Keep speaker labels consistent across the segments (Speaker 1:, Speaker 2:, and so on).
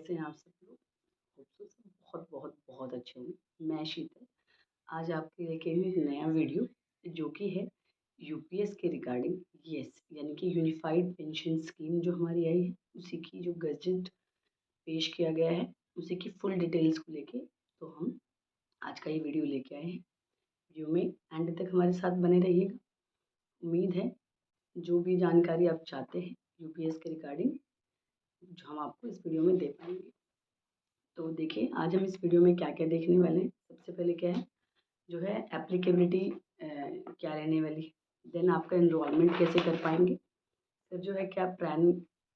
Speaker 1: कैसे हैं आप सब लोग? होप सो सब बहुत बहुत बहुत अच्छे होंगे। मैं शीतल आज आपके लेके आई हूँ एक नया वीडियो जो कि है यूपीएस के रिगार्डिंग। यस, यानी कि यूनिफाइड पेंशन स्कीम जो हमारी आई है उसी की जो गजट पेश किया गया है उसी की फुल डिटेल्स को लेके तो हम आज का ये वीडियो लेके आए हैं। वीडियो में एंड तक हमारे साथ बने रहिएगा। उम्मीद है जो भी जानकारी आप चाहते हैं यूपीएस के रिगार्डिंग जो हम आपको इस वीडियो में दे पाएंगे। तो देखिए आज हम इस वीडियो में क्या क्या देखने वाले हैं। सबसे पहले क्या है जो है एप्लीकेबिलिटी क्या रहने वाली है। देन आपका इनरोलमेंट कैसे कर पाएंगे। फिर जो है क्या प्रैन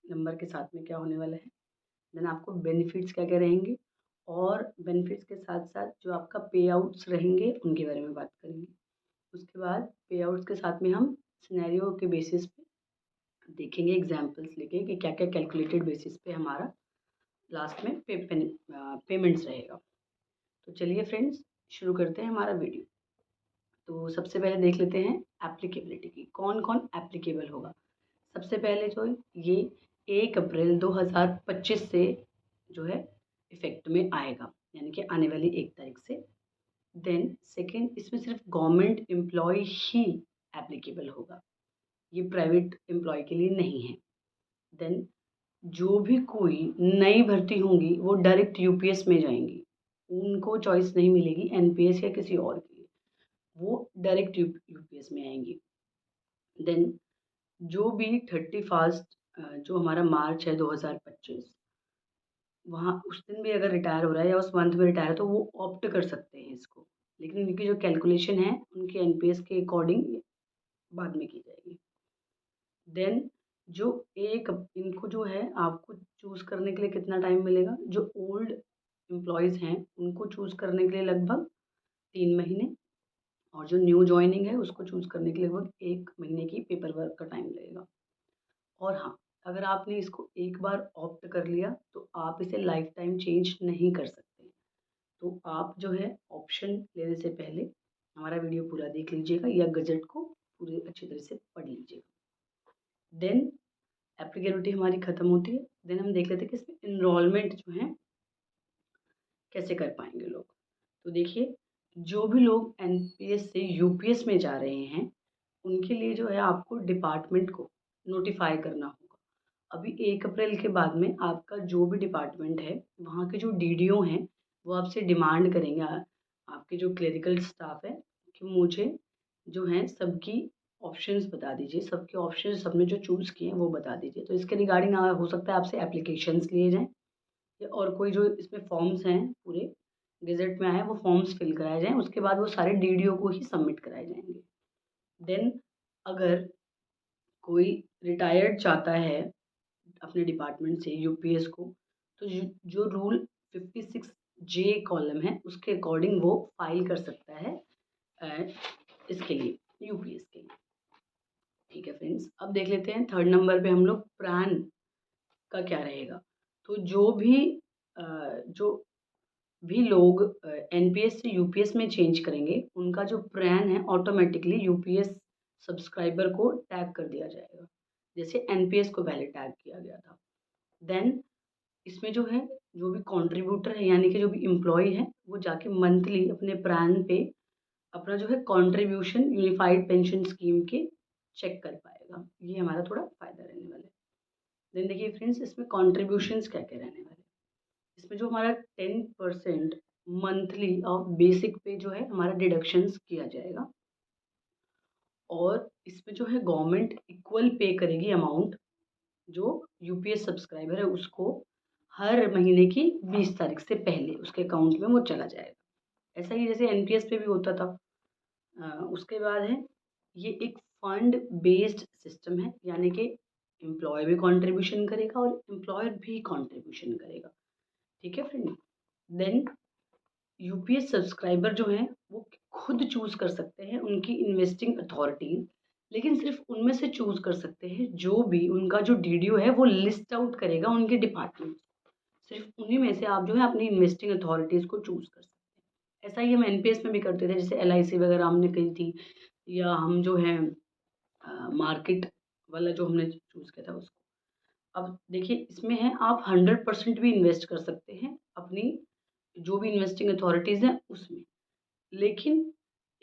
Speaker 1: नंबर के साथ में क्या होने वाला है। देन आपको बेनिफिट्स क्या क्या रहेंगे और बेनिफिट्स के साथ साथ जो आपका पे आउट्स रहेंगे उनके बारे में बात करेंगे। उसके बाद पे आउट्स के साथ में हम सिनेरियो के बेसिस पे देखेंगे एग्जाम्पल्स लेके कि क्या क्या कैलकुलेटेड बेसिस पे हमारा लास्ट में पेमेंट्स रहेगा। तो चलिए फ्रेंड्स शुरू करते हैं हमारा वीडियो। तो सबसे पहले देख लेते हैं एप्लीकेबिलिटी की कौन कौन एप्लीकेबल होगा। सबसे पहले जो ये 1 अप्रैल 2025 से जो है इफेक्ट में आएगा, यानी कि आने वाली 1 तारीख से। देन सेकंड इसमें सिर्फ गवर्नमेंट एम्प्लॉय ही एप्लीकेबल होगा, ये प्राइवेट एम्प्लॉय के लिए नहीं है। देन जो भी कोई नई भर्ती होंगी वो डायरेक्ट यूपीएस में जाएंगी, उनको चॉइस नहीं मिलेगी एनपीएस या किसी और के लिए, वो डायरेक्ट यूपीएस में आएंगी। देन जो भी 31 जो हमारा मार्च है 2025 वहाँ उस दिन भी अगर रिटायर हो रहा है या उस मंथ में रिटायर है तो वो ऑप्ट कर सकते हैं इसको, लेकिन इनकी जो कैलकुलेशन है उनके एनपीएस के अकॉर्डिंग बाद में की जाएगी। देन जो एक इनको जो है आपको चूज़ करने के लिए कितना टाइम मिलेगा। जो ओल्ड एम्प्लॉयज़ हैं उनको चूज़ करने के लिए लगभग 3 महीने, और जो न्यू जॉइनिंग है उसको चूज़ करने के लिए लगभग 1 महीने की पेपर वर्क का टाइम लगेगा। और हाँ, अगर आपने इसको एक बार ऑप्ट कर लिया तो आप इसे लाइफ टाइम चेंज नहीं कर सकते। तो आप जो है ऑप्शन लेने से पहले हमारा वीडियो पूरा देख लीजिएगा या गजट को पूरी अच्छी तरह से पढ़ लीजिएगा। देन एप्लीकेबिलिटी हमारी ख़त्म होती है। देन हम देख लेते हैं कि इसमें इनरोलमेंट जो है कैसे कर पाएंगे लोग। तो देखिए जो भी लोग एनपीएस से यूपीएस में जा रहे हैं उनके लिए जो है आपको डिपार्टमेंट को नोटिफाई करना होगा। अभी 1 अप्रैल के बाद में आपका जो भी डिपार्टमेंट है वहाँ के जो डीडीओ हैं वो आपसे डिमांड करेंगे, आपके जो क्लरिकल स्टाफ है कि मुझे जो है सबकी ऑप्शंस बता दीजिए, सबके ऑप्शन सबने जो चूज़ किए हैं वो बता दीजिए। तो इसके रिगार्डिंग हो सकता है आपसे एप्लीकेशंस लिए जाएँ या और कोई जो इसमें फॉर्म्स हैं पूरे गेज़ेट में आए हैं वो फॉर्म्स फिल कराए जाएँ, उसके बाद वो सारे डीडीओ को ही सबमिट कराए जाएँगे। देन अगर कोई रिटायर्ड चाहता है अपने डिपार्टमेंट से यूपीएस को, तो जो रूल 56 जे कॉलम है उसके अकॉर्डिंग वो फाइल कर सकता है अ, इसके लिए यूपीएस के लिए। ठीक है फ्रेंड्स, अब देख लेते हैं थर्ड नंबर पे हम लोग प्रान का क्या रहेगा। तो जो भी लोग एनपीएस से यूपीएस में चेंज करेंगे उनका जो प्रान है ऑटोमेटिकली यूपीएस सब्सक्राइबर को टैग कर दिया जाएगा, जैसे एनपीएस को पहले टैग किया गया था। देन इसमें जो है जो भी कंट्रीब्यूटर है यानी कि जो भी एम्प्लॉय है वो जाके मंथली अपने प्रान पे अपना जो है कंट्रीब्यूशन यूनिफाइड पेंशन स्कीम के चेक कर पाएगा। ये हमारा थोड़ा फ़ायदा रहने वाला है। देन देखिए फ्रेंड्स इसमें कंट्रीब्यूशंस क्या क्या रहने वाले हैं। इसमें जो हमारा 10% मंथली ऑफ बेसिक पे जो है हमारा डिडक्शंस किया जाएगा, और इसमें जो है गवर्नमेंट इक्वल पे करेगी अमाउंट जो यूपीएस सब्सक्राइबर है उसको हर महीने की 20 तारीख से पहले उसके अकाउंट में वो चला जाएगा। ऐसा ही जैसे एनपीएस पे भी होता था। उसके बाद है ये एक फंड बेस्ड सिस्टम है, यानी कि एम्प्लॉय भी कंट्रीब्यूशन करेगा और एम्प्लॉयर भी कंट्रीब्यूशन करेगा। ठीक है फ्रेंड। देन यूपीएस सब्सक्राइबर जो हैं वो खुद चूज़ कर सकते हैं उनकी इन्वेस्टिंग अथॉरिटीज़, लेकिन सिर्फ उनमें से चूज़ कर सकते हैं जो भी उनका जो डीडीओ है वो लिस्ट आउट करेगा उनके डिपार्टमेंट। सिर्फ उन्हीं में से आप जो है अपनी इन्वेस्टिंग अथॉरिटीज़ को चूज़ कर सकते हैं। ऐसा ही हम एनपीएस में भी करते थे, जैसे एलआईसी वगैरह हमने करी थी, या हम जो है मार्केट वाला जो हमने चूज़ किया था उसको। अब देखिए इसमें है आप 100% भी इन्वेस्ट कर सकते हैं अपनी जो भी इन्वेस्टिंग अथॉरिटीज़ हैं उसमें। लेकिन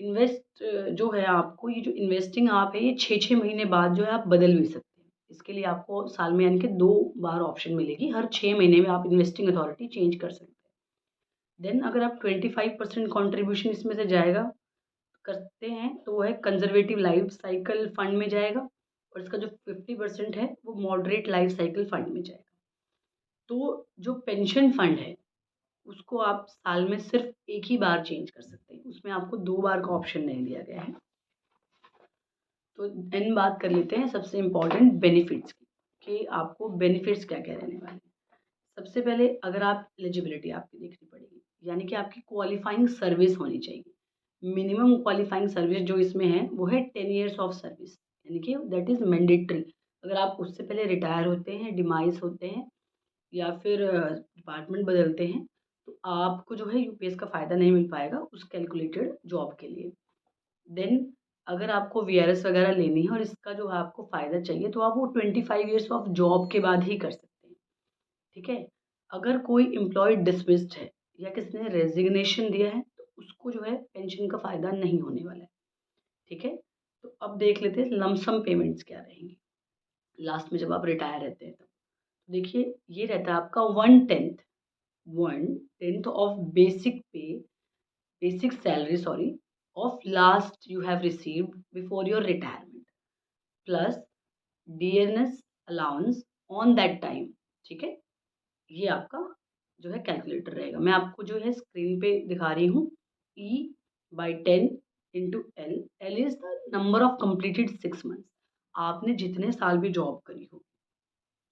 Speaker 1: इन्वेस्ट जो है आपको ये जो इन्वेस्टिंग आप है ये 6-6 महीने बाद जो है आप बदल भी सकते हैं। इसके लिए आपको साल में यानी कि 2 बार ऑप्शन मिलेगी, हर 6 महीने में आप इन्वेस्टिंग अथॉरिटी चेंज कर सकते हैं। देन अगर आप 25% कंट्रीब्यूशन इसमें से जाएगा करते हैं तो वो है कंजर्वेटिव लाइफ साइकिल फंड में जाएगा और इसका जो 50% है वो मॉडरेट लाइफ साइकिल फंड में जाएगा। तो जो पेंशन फंड है उसको आप साल में सिर्फ एक ही बार चेंज कर सकते हैं, उसमें आपको 2 बार का ऑप्शन नहीं दिया गया है। तो देन बात कर लेते हैं सबसे इम्पोर्टेंट बेनिफिट्स की कि आपको बेनिफिट्स क्या-क्या रहने वाले हैं। सबसे पहले अगर आप एलिजिबिलिटी आपकी देखनी पड़ेगी, यानी कि आपकी क्वालिफाइंग सर्विस होनी चाहिए। मिनिमम क्वालिफाइंग सर्विस जो इसमें है वो है 10 इयर्स ऑफ सर्विस, यानी कि दैट इज़ मैंडेटरी। अगर आप उससे पहले रिटायर होते हैं, डिमाइस होते हैं या फिर डिपार्टमेंट बदलते हैं, तो आपको जो है यूपीएस का फ़ायदा नहीं मिल पाएगा उस कैलकुलेटेड जॉब के लिए। देन अगर आपको वीआरएस वगैरह लेनी है और इसका जो है आपको फ़ायदा चाहिए तो आप वो 25 इयर्स ऑफ जॉब के बाद ही कर सकते हैं, ठीक है? अगर कोई एम्प्लॉयी डिसमिस्ड है या किसी ने रेज़िग्नेशन दिया है तो उसको जो है पेंशन का फ़ायदा नहीं होने वाला है, ठीक है? तो अब देख लेते हैं लमसम पेमेंट्स क्या रहेंगी, लास्ट में जब आप रिटायर रहते हैं तब। देखिए ये रहता है आपका 1/10 of basic salary sorry of last you have received before your retirement plus DNS allowance on that time, ठीक है? ये आपका जो है कैलकुलेटर रहेगा। मैं आपको जो है स्क्रीन पे दिखा रही हूँ। E/10 into L, L is the number of completed 6 months. आपने जितने साल भी जॉब करी हो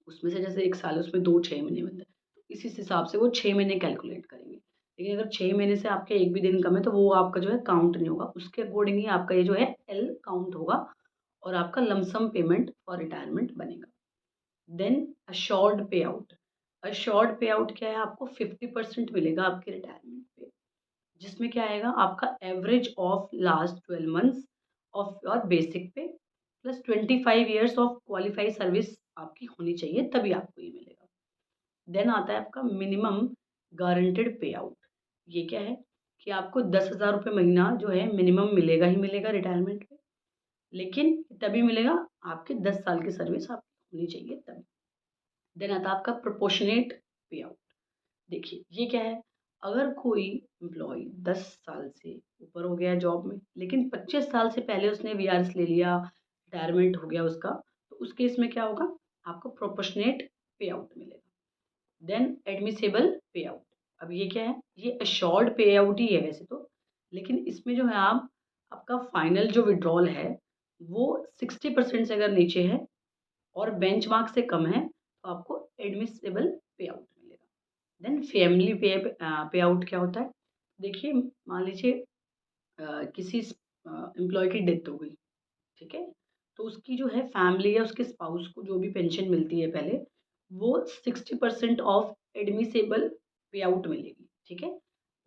Speaker 1: उसमें से जैसे 1 साल है उसमें 2 6 महीने बनते हैं, तो इसी हिसाब से वो 6 महीने कैलकुलेट करेंगे। लेकिन अगर 6 महीने से आपके 1 भी दिन कम है तो वो आपका जो है काउंट नहीं होगा, उसके अकॉर्डिंग ही आपका ये जो है एल काउंट होगा और आपका लमसम पेमेंट फॉर रिटायरमेंट बनेगा। देन अश्योर्ड पे आउट। अश्योर्ड पे आउट क्या है, आपको 50% मिलेगा आपके रिटायरमेंट पे, जिसमें क्या आएगा आपका average of last 12 months of your basic pay plus 25 years of qualified service आपकी होनी चाहिए तभी आपको ये मिलेगा। देन आता है आपका मिनिमम गारंटेड पे आउट। ये क्या है कि आपको 10,000 रुपये महीना जो है मिनिमम मिलेगा ही मिलेगा रिटायरमेंट पे, लेकिन तभी मिलेगा आपके 10 साल की सर्विस आपकी होनी चाहिए तभी। देन आता है आपका प्रोपोर्शनेट पे आउट। देखिए ये क्या है, अगर कोई एम्प्लॉय 10 साल से ऊपर हो गया जॉब में लेकिन 25 साल से पहले उसने वीआरएस ले लिया, रिटायरमेंट हो गया उसका, तो उस केस में क्या होगा, आपको प्रोपोर्शनेट पे आउट मिलेगा। देन एडमिसेबल पे आउट। अब ये क्या है, ये अश्योर्ड पे आउट ही है वैसे तो, लेकिन इसमें जो है आप आपका फाइनल जो विड्रॉल है वो 60% से अगर नीचे है और बेंचमार्क से कम है तो आपको एडमिसेबल पे आउट मिलेगा। देन फैमिली पे आउट क्या होता है, देखिए मान लीजिए किसी एम्प्लॉय की डेथ हो गई, ठीक है? तो उसकी जो है फैमिली या उसके स्पाउस को जो भी पेंशन मिलती है पहले, वो 60% ऑफ एडमिसेबल पे आउट मिलेगी, ठीक है?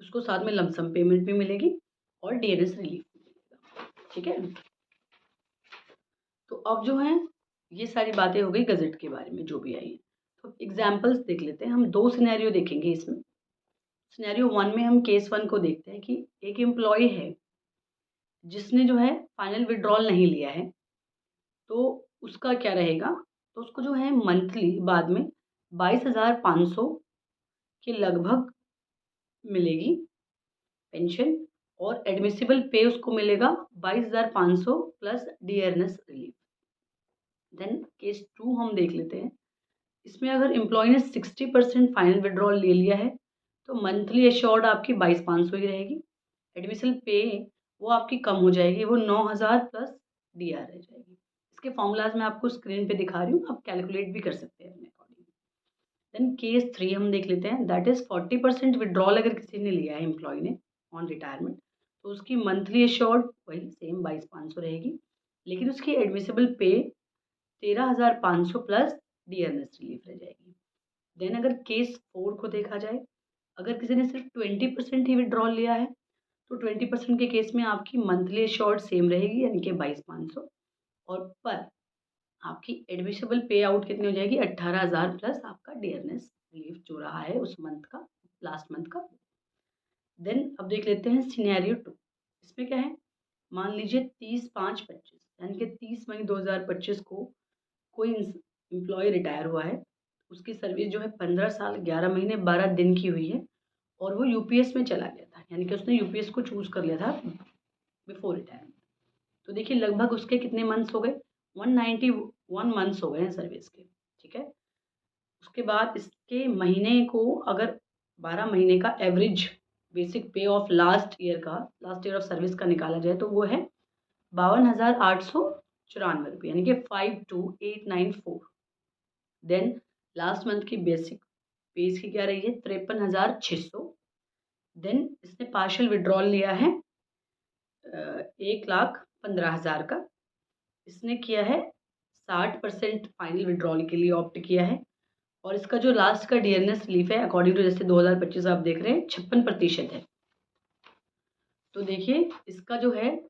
Speaker 1: उसको साथ में लमसम पेमेंट भी मिलेगी और डीएनएस रिलीफ भी मिलेगा, ठीक है? तो अब जो है ये सारी बातें हो गई गज़ट के बारे में जो भी आई हैं। तो एग्ज़ाम्पल्स देख लेते हैं, हम 2 सिनेरियो देखेंगे इसमें। सिनेरियो 1 में हम केस 1 को देखते हैं कि एक एम्प्लॉयी है, जिसने जो है फाइनल विथड्रॉल नहीं लिया है, तो उसका क्या रहेगा? तो उसको जो है मंथली बाद में 22,500 के लगभग मिलेगी पेंशन और एडमिसिबल पे उसको मिलेगा 22,500 plus dearness relief. Then case 2 हम देख लेते हैं। इसमें अगर एम्प्लॉयी ने 60% फाइनल विथड्रॉल ले लिया है, तो मंथली एश्योर्ड आपकी 22,500 ही रहेगी। एडमिशन पे वो आपकी कम हो जाएगी, वो 9,000 प्लस डीआर रह जाएगी। इसके फॉर्मूलाज़ मैं आपको स्क्रीन पे दिखा रही हूँ, आप कैलकुलेट भी कर सकते हैं अपने अकॉर्डिंग। देन केस 3 हम देख लेते हैं, दैट इज़ 40% विथड्रॉल अगर किसी ने लिया है एम्प्लॉयी ने ऑन रिटायरमेंट, तो उसकी मंथली एश्योर्ड वही सेम 22,500 रहेगी, लेकिन उसकी एडमिसिबल पे 13,500 प्लस डीआरएस रिलीफ रह जाएगी। देन अगर केस 4 को देखा जाए, अगर किसी ने सिर्फ 20% ही विथड्रॉल लिया है, तो 20% के केस में आपकी मंथली एश्योर्ड सेम रहेगी यानी कि 22,500 और पर आपकी एडमिसिबल पे आउट कितनी हो जाएगी, 18,000 प्लस आपका डियरनेस रिलीफ जो रहा है उस मंथ का, लास्ट मंथ का। देन अब देख लेते हैं सिनेरियो 2। इसमें क्या है, मान लीजिए 30/5/25 यानी कि 30 मई 2025 को कोई एम्प्लॉय रिटायर हुआ है। उसकी सर्विस जो है 15 साल 11 महीने 12 दिन की हुई है और वो यूपीएस में चला गया था, यानी कि उसने यूपीएस को चूज कर लिया था बिफोर रिटायरमेंट। तो देखिए लगभग उसके कितने मंथ्स हो गए, 191 मंथ्स हो गए हैं सर्विस के, ठीक है। उसके बाद इसके महीने को अगर 12 महीने का एवरेज बेसिक पे of last year of service का निकाला जाए तो वो है 52,894 रुपये, यानी कि 52,894। देन लास्ट मंथ की बेसिक पे इसकी क्या रही है, 53,600। देन इसने पार्शियल विड्रॉल लिया है 1,15,000 का। इसने किया है 60% फाइनल विड्रॉल के लिए ऑप्ट किया है और इसका जो लास्ट का डियरनेस रिलीफ है अकॉर्डिंग टू जैसे 2025 आप देख रहे हैं 56% है। तो देखिए इसका जो है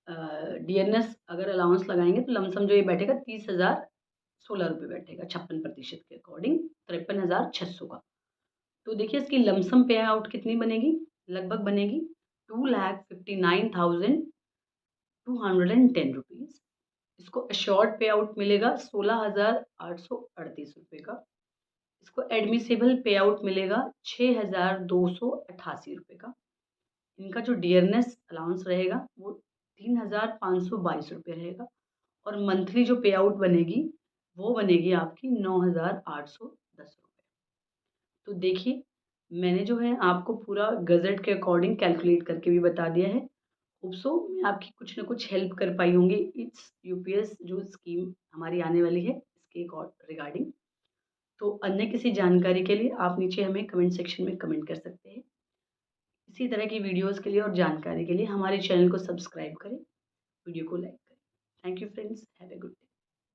Speaker 1: डीएनएस अगर अलाउंस लगाएंगे तो लमसम जो ये बैठेगा 30,016 रुपये बैठेगा 56% के अकॉर्डिंग 53,600 का। तो देखिए इसकी लमसम पे आउट कितनी बनेगी, लगभग बनेगी 2,59,210 रुपीज़। इसको अश्योर्ड पे आउट मिलेगा 16,838 रुपये का। इसको एडमिसेबल पे आउट मिलेगा 6,288 रुपये का। इनका जो डियरनेस अलाउंस रहेगा वो 3,522 रुपये रहेगा और मंथली जो पे आउट बनेगी वो बनेगी आपकी 9,810 रुपये। तो देखिए मैंने जो है आपको पूरा गज़ट के अकॉर्डिंग कैलकुलेट करके भी बता दिया है। होप सो मैं आपकी कुछ ना कुछ हेल्प कर पाई होंगी इट्स यूपीएस जो स्कीम हमारी आने वाली है इसके रिगार्डिंग। तो अन्य किसी जानकारी के लिए आप नीचे हमें कमेंट सेक्शन में कमेंट कर सकते हैं। इसी तरह की वीडियोस के लिए और जानकारी के लिए हमारे चैनल को सब्सक्राइब करें, वीडियो को लाइक करें। Thank you friends, have a good day.